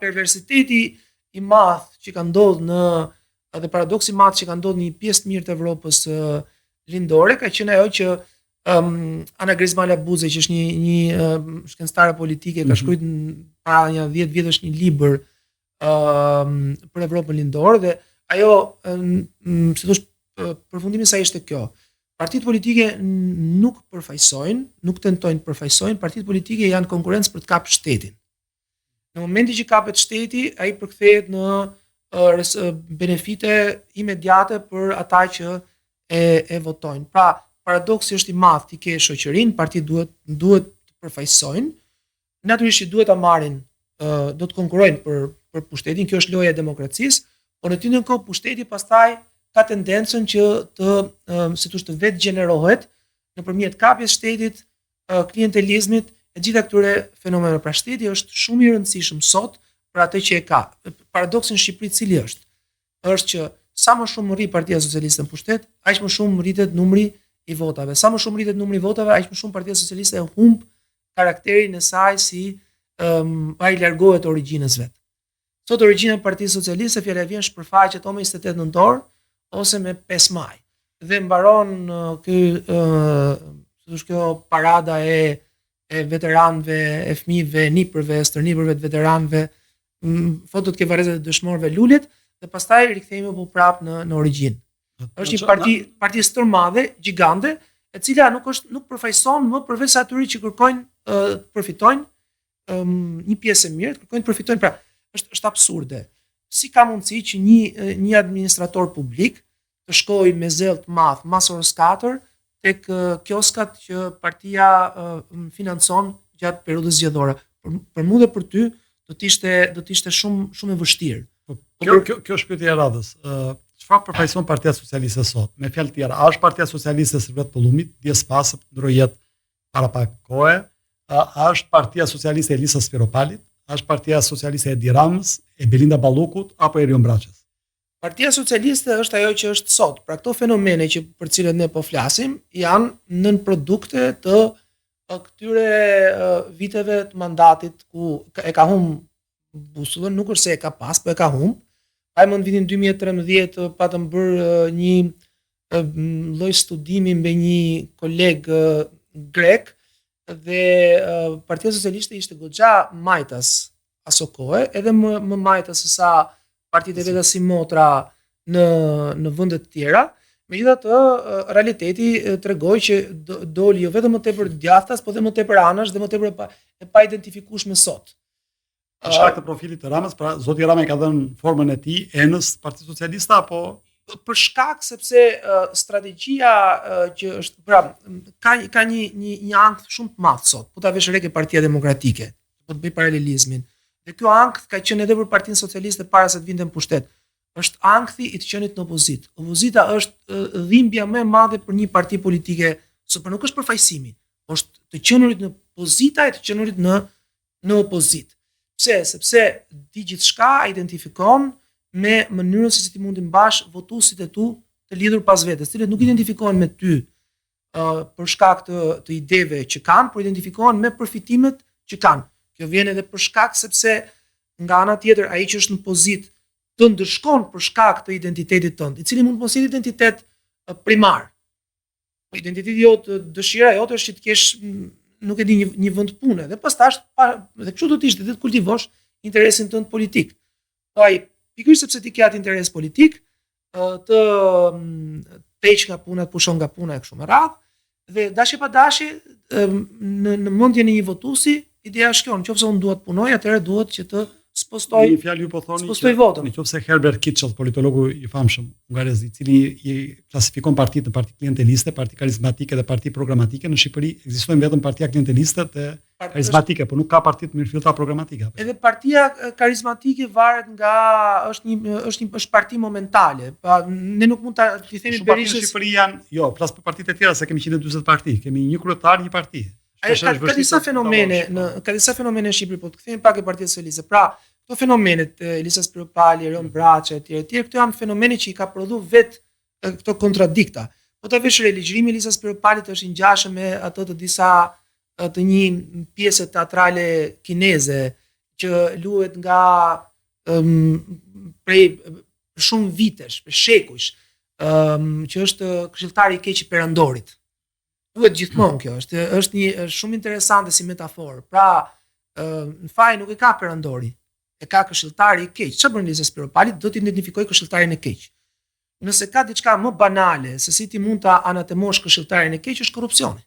Perversiteti i madh që ka ndodhur dhe paradoksi i madh që ka ndodhur në një pjesë të mirë të Evropës lindore ka qenë ajo që Ana Grismala Buze, që është një shkencëtare politike, ka shkruar para një 10 vjetësh një libër për Evropën lindore dhe ajo, si thosh, përfundimi i saj ishte kjo. Partitë politike nuk përfaqësojnë, nuk tentojnë të përfaqësojnë, partitë politike janë konkurrencë për të kapur shtetin. Në momentin që kapet shteti, ai përkthehet në benefite imediate për ata që e votojnë. Pra, paradoksi është i madh, ti ke shoqërinë, partitë duhet të përfaqësojnë, natyrisht që duhet ta marrin, do të konkurrojnë për pushtetin, kjo është loja e demokracisë, por në të njëjtën kohë pushteti pastaj ka tendencën që të vetë gjenerohet nëpërmjet kapjes shtetit, klientelizmit e gjitha këtyre fenomeneve. Pra shteti është shumë i rëndësishëm sot për atë që e ka. Paradoksi në Shqipëri cili është që sa më shumë rri Partia Socialiste në pushtet, aq më shumë rritet numri i votave. Sa më shumë rritet numri i votave, aq më shumë Partia Socialiste e humb karakterin e saj si ai largohet origjinës vet. Sot origjina e Partisë Socialiste fjala vjen shpërfaqet o me 28 nëntor ose me 5 maj. Dhe mbaron kjo parada e veteranëve, e fëmijëve, nipërve, stërnipërve të veteranëve, fotot ke varrezat e dëshmorëve lulet dhe pastaj rikthehemi po prap në origjinë. Është një parti stërmadhe, gjigante, e cila nuk përfaqëson më përveç atyre që kërkojnë të përfitojnë një pjesë e mirë, kërkojnë të përfitojnë. Pra, është absurde. Si ka mundësi që një administrator publik të shkojë me zell të madh mas orës 4 tek kioskat që partia financon gjatë periudhës zgjedhore. Për mua dhe për ty do të ishte shumë e vështirë. Kjo është pyetja e radhës. Çfarë përfaqëson Partia Socialiste sot? Me fjalë tjera, a është Partia Socialiste Servet Pollumit, dies pasë ndrojet para pak kohe? A është Partia Socialiste e Elisës Spiropalit? A është Partia Socialiste e Edi Ramës, e Belinda Ballukut apo Erion Braçës? Partia Socialiste është ajo që është sot. Pra këto fenomene që për cilët ne po flasim janë nën produkte të këtyre viteve të mandatit ku e ka humb busullën, nuk është se e ka pas, po e ka humb. Ai më në vitin 2013 patëm bërë një lloj studimi me një koleg grek dhe Partia Socialiste ishte goxha majtas aso kohë, edhe më majtas se sa partitë e veta si motra në vende të tjera. Megjithatë, realiteti tregoi që doli jo vetëm më tepër djathtas, por dhe më tepër anash dhe më tepër e pa identifikueshme sot. Për shkak të profilit të Ramës, pra zoti Rama i ka dhënë formën e tij enës Partisë Socialiste apo për shkak sepse strategjia që është, pra, ka një ankth shumë të madh sot. Po ta vesh re ke Partia Demokratike, po të bëj paralelizmin. Dhe ky ankth ka qenë edhe për Partinë Socialiste para se të vinte në pushtet. Është ankthi i të qenit në opozitë. Opozita është dhimbja më e madhe për një parti politike, por nuk është përfaqësimi, është të qenurit në pozita e të qenurit në opozitë. Pse? Sepse di gjithçka identifikon me mënyrën se si ti mund të mbash votuesit e tu të lidhur pas vetes, të cilët nuk identifikohen me ty për shkak të ideve që kanë, por identifikohen me përfitimet që kanë. Kjo vjen edhe për shkak sepse nga ana tjetër ai që është në pozitë të ndërshkon për shkak të identitetit tënd, i cili mund të mos jetë identitet primar. Identiteti jot, dëshira jote është që të kesh, nuk e di, një vend pune dhe pastaj dhe kështu do të ishte, dhe të kultivosh interesin tënd politik. Po ai pikërisht sepse ti ke atë interes politik, të peq nga puna, të pushon nga puna e kështu me radhë, dhe dashje pa dashje në mendjen e një votuesi, ideja është kjo, nëse unë dua të punoj, atëherë duhet që të spostoj. Një fjalë ju po thoni që votën. Nëse Herbert Kitchell, politologu i famshëm hungarez, i cili i klasifikon partitë në parti klienteliste, parti karizmatike dhe parti programatike, në Shqipëri ekzistojnë vetëm partia klienteliste dhe karizmatike, por nuk ka parti të mirëfillta programatike. Edhe partia karizmatike varet nga është parti momentale. Pa ne nuk mund ta themi Berishës. Në Shqipëri janë, jo, flas për partitë e tjera se kemi 140 parti, kemi një kryetar, një parti. Ka disa fenomene në Shqipëri, po të kthehemi pak e Partisë Socialiste. Pra, këto fenomenet Elisa Spiropali, Erion Braçë etj, këto janë fenomene që i ka prodhuar vet këto kontradikta. Po ta vesh re, ligjërimi Elisa Spiropalit është i ngjashëm me ato të një pjese teatrale kineze që luhet nga prej shumë vitesh, për shekujsh, që është këshilltari i keq i perandorit. Duhet gjithmonë kjo, është shumë interesante si metaforë. Pra, në fakt nuk e ka perandori, e ka këshilltari i keq. Çfarë bën Liza Spiropali? Do të identifikoj këshilltarin e keq. Nëse ka diçka më banale se si ti mund ta anatemosh këshilltarin e keq, është korrupsioni.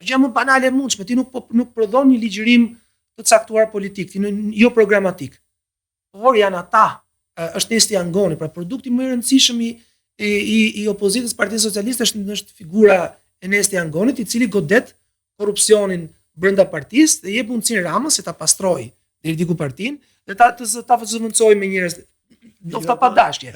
Gjë më banale e mundshme, ti nuk prodhon një ligjërim të caktuar politik, jo programatik. Por janë ata, është Nesti Angoni, pra produkti më i rëndësishëm i opozitës Partisë Socialiste është figura e Nesti Angonit, i cili godet korrupsionin brenda partisë dhe jep mundësinë Ramës se ta pastrojë deri diku partinë dhe ta zëvendësojë me njerëz ndoshta pa dashje.